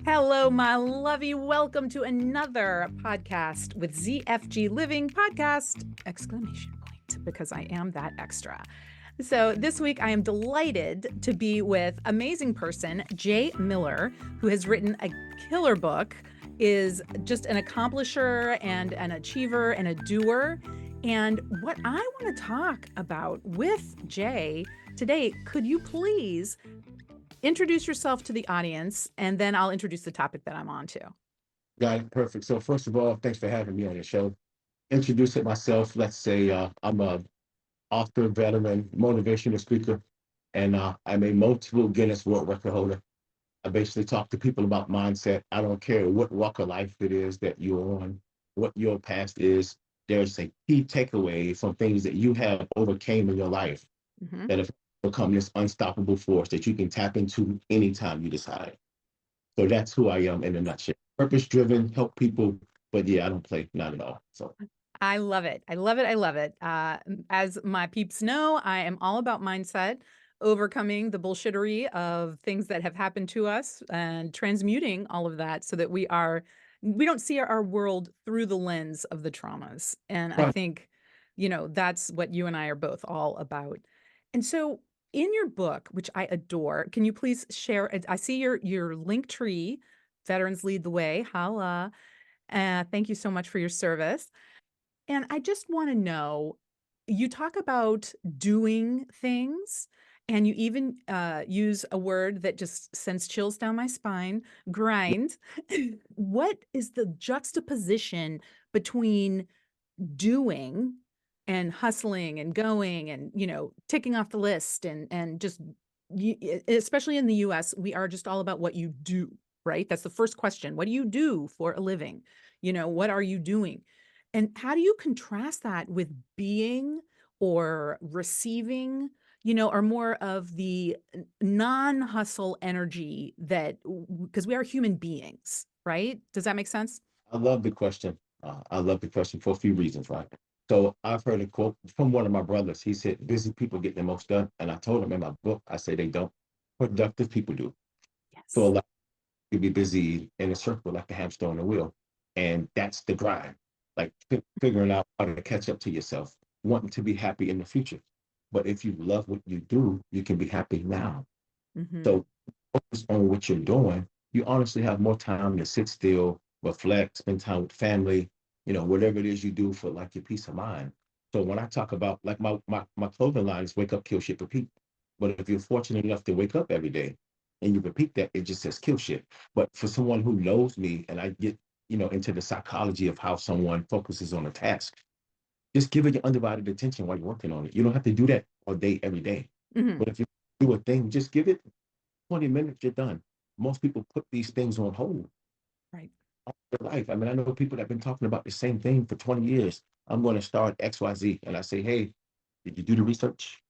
Hello, my lovey. Welcome to another podcast with ZFG Living Podcast! Exclamation point, because I am that extra. So this week I am delighted to be with amazing person, Jay Miller, who has written a killer book, is just an accomplisher and an achiever and a doer. And what I want to talk about with Jay today, could you please introduce yourself to the audience, and then I'll introduce the topic that I'm on to. Got it. Perfect. So first of all, thanks for having me on your show. Introduce it myself. Let's say I'm a author, veteran, motivational speaker, and I'm a multiple Guinness World Record holder. I basically talk to people about mindset. I don't care what walk of life it is that you're on, what your past is. There's a key takeaway from things that you have overcame in your life Mm-hmm. that have become this unstoppable force that you can tap into anytime you decide. So that's who I am in a nutshell. Purpose driven, help people, but yeah, I don't play, not at all. So I love it. I love it. I love it. As my peeps know, I am all about mindset, overcoming the bullshittery of things that have happened to us and transmuting all of that so that we don't see our world through the lens of the traumas. And I right. think, that's what you and I are both all about. And so in your book, which I adore, can you please share? I see your link tree, Veterans Lead the Way. Holla. Thank you so much for your service. And I just want to know, you talk about doing things, and you even use a word that just sends chills down my spine, grind. What is the juxtaposition between doing and hustling and going and, ticking off the list and just, especially in the US, we are just all about what you do, right? That's the first question. What do you do for a living? What are you doing? And how do you contrast that with being or receiving, or more of the non-hustle energy that, because we are human beings, right? Does that make sense? I love the question. I love the question for a few reasons, right? So I've heard a quote from one of my brothers. He said, busy people get the most done. And I told him in my book, I say they don't. Productive people do. So a Yes. lot of people be busy in a circle like a hamster on a wheel. And that's the grind, like figuring out how to catch up to yourself, wanting to be happy in the future. But if you love what you do, you can be happy now. Hmm. So focus on what you're doing. You honestly have more time to sit still, reflect, spend time with family, whatever it is you do for like your peace of mind. So when I talk about like my clothing line is wake up, kill shit, repeat. But if you're fortunate enough to wake up every day and you repeat that, it just says kill shit. But for someone who knows me and I get, into the psychology of how someone focuses on a task, just give it your undivided attention while you're working on it. You don't have to do that all day, every day. Hmm. But if you do a thing, just give it 20 minutes, you're done. Most people put these things on hold Right. all their life. I mean, I know people that have been talking about the same thing for 20 years. I'm going to start XYZ. And I say, hey, did you do the research?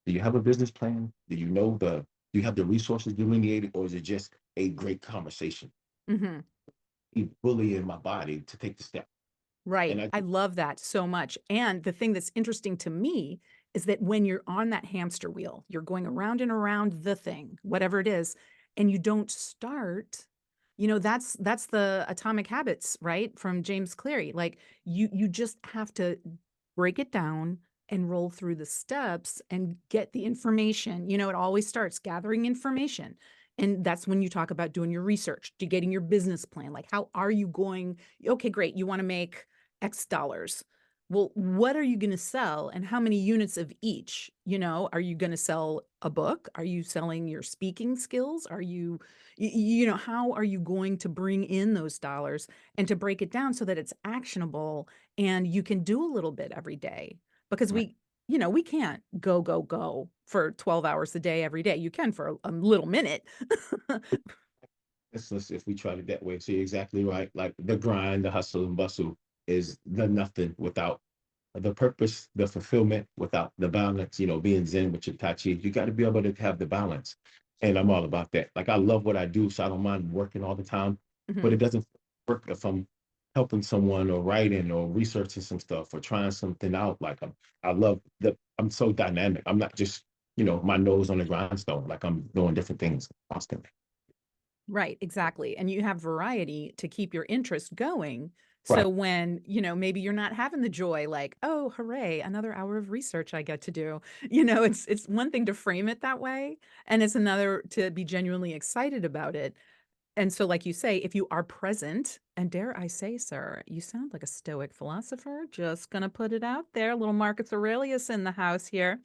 Do you have a business plan? Do you have the resources delineated, or is it just a great conversation? Hmm. Keep bullying my body to take the step. Right. And I I love that so much. And the thing that's interesting to me is that when you're on that hamster wheel, you're going around and around the thing, whatever it is, and you don't start, that's the Atomic Habits, right? From James Cleary. Like you just have to break it down and roll through the steps and get the information. It always starts gathering information. And that's when you talk about doing your research, to getting your business plan. Like, how are you going? Okay, great. You want to make X dollars. Well, what are you going to sell and how many units of each? Are you going to sell a book? Are you selling your speaking skills? Are you, how are you going to bring in those dollars and to break it down so that it's actionable and you can do a little bit every day? Because we can't go for 12 hours a day every day. You can for a little minute. if we try it that way. So you're exactly right. Like the grind, the hustle and bustle is the nothing without the purpose, the fulfillment without the balance, being zen with your tai chi. You got to be able to have the balance. And I'm all about that. Like I love what I do, so I don't mind working all the time, but Mhm. it doesn't work if I'm helping someone or writing or researching some stuff or trying something out. Like I love that I'm so dynamic. I'm not just, my nose on the grindstone. Like I'm doing different things constantly. Right, exactly, and you have variety to keep your interest going, Right. so when, maybe you're not having the joy like, "Oh, hooray, another hour of research I get to do." It's one thing to frame it that way, and it's another to be genuinely excited about it, and so like you say, if you are present, and dare I say, sir, you sound like a stoic philosopher, just gonna put it out there, little Marcus Aurelius in the house here.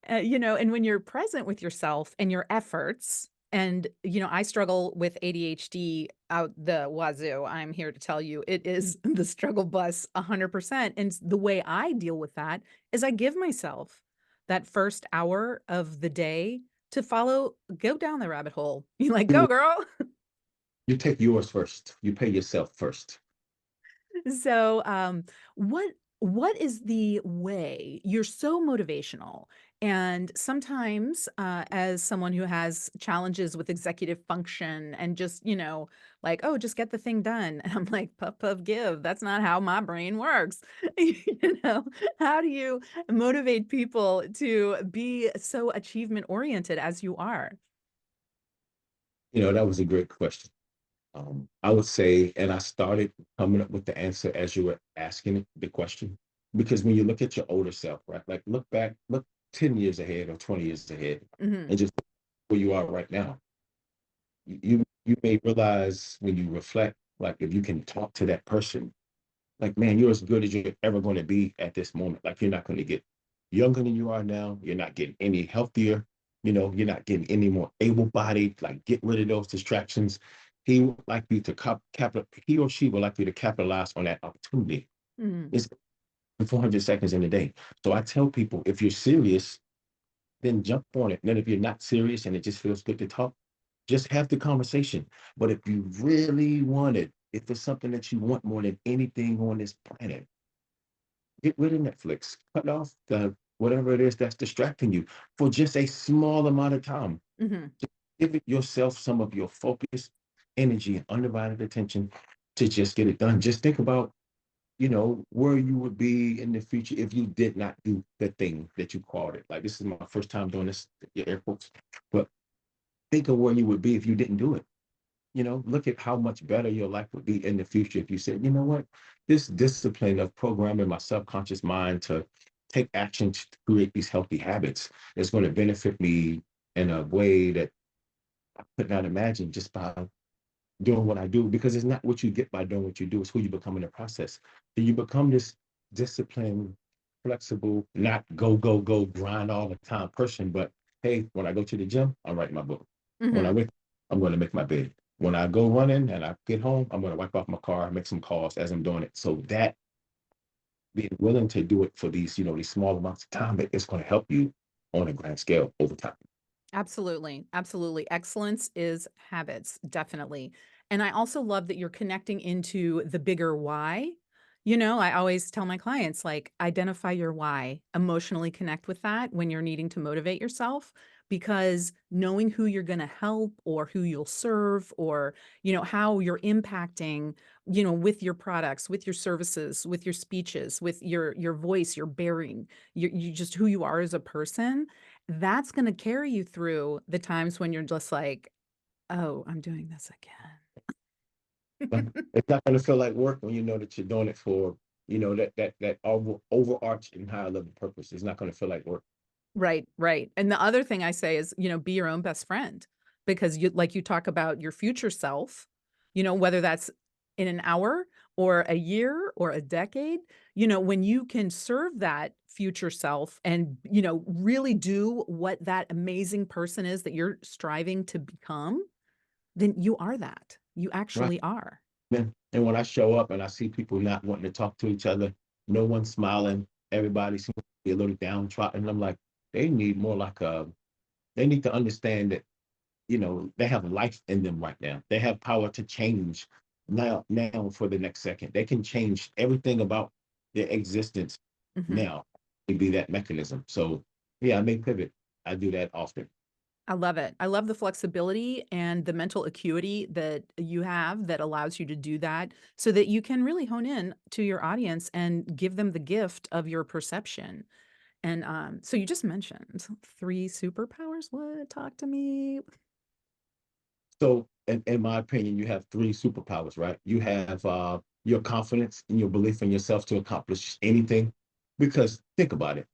And when you're present with yourself and your efforts, and I struggle with ADHD out the wazoo. I'm here to tell you it is the struggle bus 100%. And the way I deal with that is I give myself that first hour of the day to go down the rabbit hole. You like, go You girl. you take yours first. You pay yourself first. So, what is the way you're so motivational, and sometimes, as someone who has challenges with executive function and just, like, "Oh, just get the thing done." And I'm like, "Puff, puff, give. That's not how my brain works." You know? How do you motivate people to be so achievement oriented as you are? That was a great question. I would say, and I started coming up with the answer as you were asking the question, because when you look at your older self, right? Like look back, look 10 years ahead or 20 years ahead, Mhm. and just where you are right now. You may realize when you reflect, like if you can talk to that person, like man, you're as good as you're ever going to be at this moment. Like you're not going to get younger than you are now. You're not getting any healthier. You're not getting any more able-bodied. Like get rid of those distractions. He would like you to he or she would like you to capitalize on that opportunity. Mhm. It's 400 seconds in a day. So I tell people, if you're serious, then jump on it. And then if you're not serious and it just feels good to talk, just have the conversation. But if you really want it, if it's something that you want more than anything on this planet, get rid of Netflix. Cut off the whatever it is that's distracting you for just a small amount of time. Mhm. Give it yourself some of your focus, energy, and undivided attention to just get it done. Just think about, where you would be in the future if you did not do the thing that you called it. Like this is my first time doing this, your air quotes, but think of where you would be if you didn't do it. Look at how much better your life would be in the future if you said, you know what, this discipline of programming my subconscious mind to take action to create these healthy habits is going to benefit me in a way that I could not imagine just by doing what I do, because it's not what you get by doing what you do, it's who you become in the process. So you become this disciplined, flexible, not go, go, go, grind all the time person, but hey, when I go to the gym, I'm writing my book. When I Mhm. wake, I'm going to make my bed. When I go running and I get home, I'm going to wipe off my car, make some calls as I'm doing it. So that being willing to do it for these small amounts of time, it's going to help you on a grand scale over time. Absolutely, absolutely. Excellence is habits, definitely. And I also love that you're connecting into the bigger why. I always tell my clients, like, identify your why, emotionally connect with that when you're needing to motivate yourself, because knowing who you're going to help or who you'll serve or, how you're impacting, with your products, with your services, with your speeches, with your voice, your bearing, you just who you are as a person, that's gonna carry you through the times when you're just like, "Oh, I'm doing this But again." it's not going to feel like work when you know that you're doing it for, that overarching higher level purpose. It's not going to feel like work. Right, right, and the other thing I say is, be your own best friend, because you talk about your future self, whether that's in an hour or a year or a decade, when you can serve that future self and, really do what that amazing person is that you're striving to become, then you are that. You Right. actually are. And when I show up and I see people not wanting to talk to each other, no one smiling, everybody seems to be a little downtrodden. And I'm like, they need more like they need to understand that, they have life in them right now. They have power to change now for the next second. They can change everything about their existence Mhm. now. It be that mechanism. So yeah, I may pivot. I do that often. I love it. I love the flexibility and the mental acuity that you have that allows you to do that so that you can really hone in to your audience and give them the gift of your perception. And so you just mentioned 3 superpowers. What? Talk to me. So, in my opinion, you have three superpowers, right? You have your confidence and your belief in yourself to accomplish anything. Because think about it.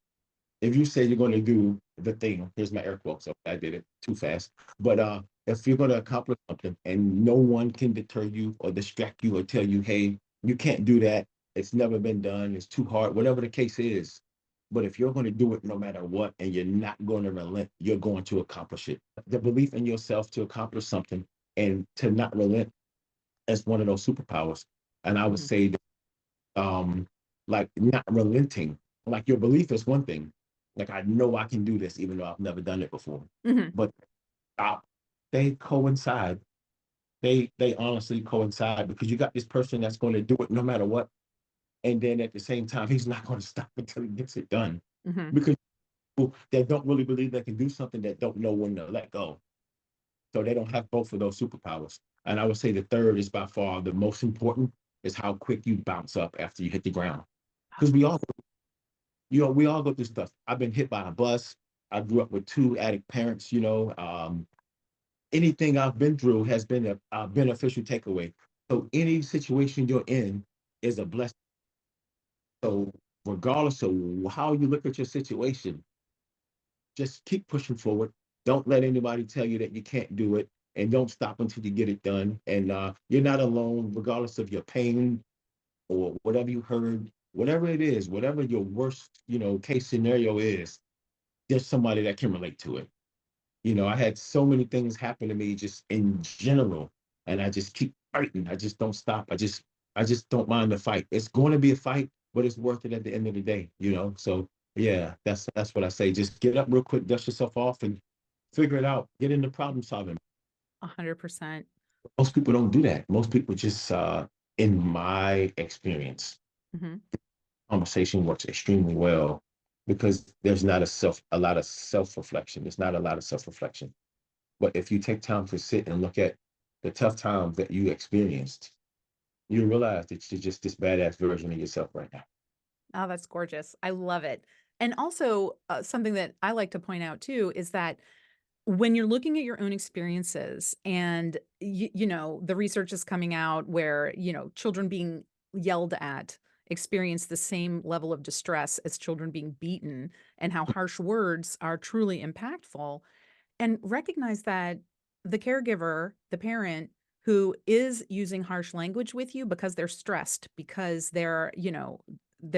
If you say you're going to do the thing, here's my air quotes. So I did it too fast. But if you're going to accomplish something and no one can deter you or distract you or tell you, hey, you can't do that. It's never been done. It's too hard, whatever the case is. But if you're going to do it no matter what and you're not going to relent, you're going to accomplish it. The belief in yourself to accomplish something and to not relent is one of those superpowers. And I would Mhm. say um like not relenting, like your belief is one thing, like I know I can do this even though I've never done it before, Mhm. but uh, they coincide, they honestly coincide because you got this person that's going to do it no matter what, and then at the same time he's not going to stop until he gets it done, Mhm. because people that don't really believe they can do something that don't know when to let go, so they don't have both of those superpowers. And I would say the third is by far the most important, is how quick you bounce up after you hit the ground, because we all go through stuff. I've been hit by a bus. I grew up with two addict parents. Anything I've been through has been a beneficial takeaway. So any situation you're in is a blessing. So regardless of how you look at your situation, just keep pushing forward. Don't let anybody tell you that you can't do it, and don't stop until you get it done. And you're not alone, regardless of your pain or whatever you heard, whatever it is, whatever your worst, case scenario is. There's somebody that can relate to it. I had so many things happen to me just in general, and I just keep fighting. I just don't stop. I just don't mind the fight. It's going to be a fight, but it's worth it at the end of the day. So yeah, that's what I say. Just get up real quick, dust yourself off, and figure it out. Get into problem solving. 100%. Most people don't do that. Most people just, in my experience, Mhm. conversation works extremely well because there's not a lot of self-reflection. There's not a lot of self-reflection. But if you take time to sit and look at the tough times that you experienced, you realize that you're just this badass version of yourself right now. Oh, that's gorgeous. I love it. And also, something that I like to point out too is that when you're looking at your own experiences and the research is coming out where, children being yelled at experience the same level of distress as children being beaten and how harsh words are truly impactful. And recognize that the caregiver, the parent who is using harsh language with you because they're stressed, because they're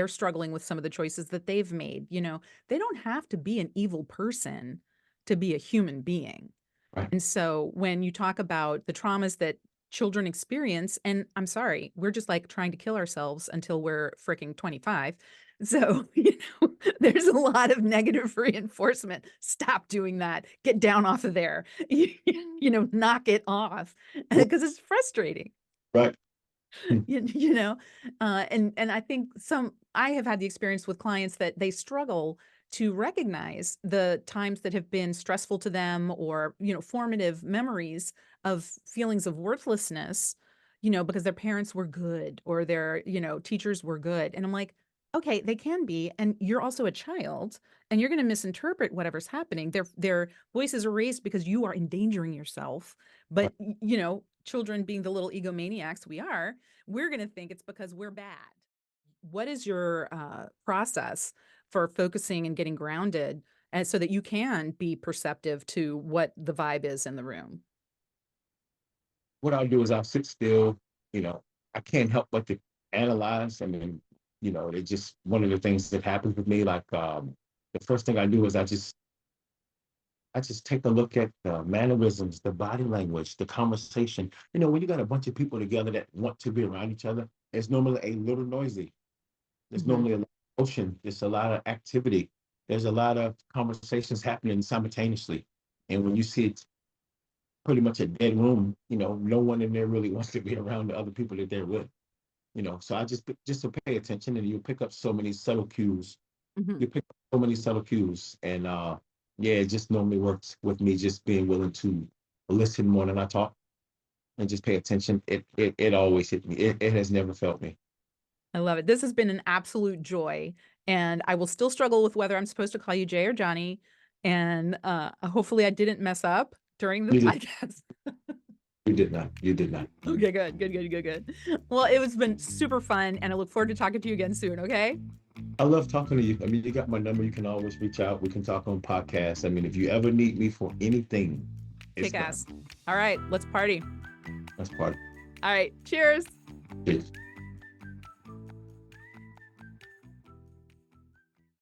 struggling with some of the choices that they've made, they don't have to be an evil person to be a human being. Right. And so when you talk about the traumas that children experience, and I'm sorry, we're just like trying to kill ourselves until we're freaking 25. So, there's a lot of negative reinforcement. Stop doing that. Get down off of there. Knock it off because it's frustrating. Right. You know, and I think I have had the experience with clients that they struggle to recognize the times that have been stressful to them or, formative memories of feelings of worthlessness, because their parents were good or their, teachers were good. And I'm like, okay, they can be. And you're also a child and you're going to misinterpret whatever's happening. Their voices are raised because you are endangering yourself. But, children being the little egomaniacs we are, we're going to think it's because we're bad. What is your process for focusing and getting grounded and so that you can be perceptive to what the vibe is in the room? What I'll do is I'll sit still. You know, I can't help but to analyze. I mean, it's just one of the things that happens with me. Like, the first thing I do is I just take a look at the mannerisms, the body language, the conversation. When you got a bunch of people together that want to be around each other, it's normally a little noisy. There's Mhm. normally a lot of motion. There's a lot of activity. There's a lot of conversations happening simultaneously. And when you see it's pretty much a dead room, no one in there really wants to be around the other people that they're with. So I just to pay attention, and you pick up so many subtle cues. Mhm. You pick up so many subtle cues, and yeah, it just normally works with me just being willing to listen more than I talk and just pay attention. It always hit me. It has never felt me. I love it. This has been an absolute joy, and I will still struggle with whether I'm supposed to call you Jay or Johnny, and hopefully I didn't mess up during the You just podcast. You did not. You did not. Okay, good, good, good, good, good. Well, it was been super fun, and I look forward to talking to you again soon. Okay. I love talking to you. I mean, you got my number. You can always reach out. We can talk on podcasts. I mean, if you ever need me for anything, it's Kick done. ass. All right, let's party. That's part All right, cheers. of it.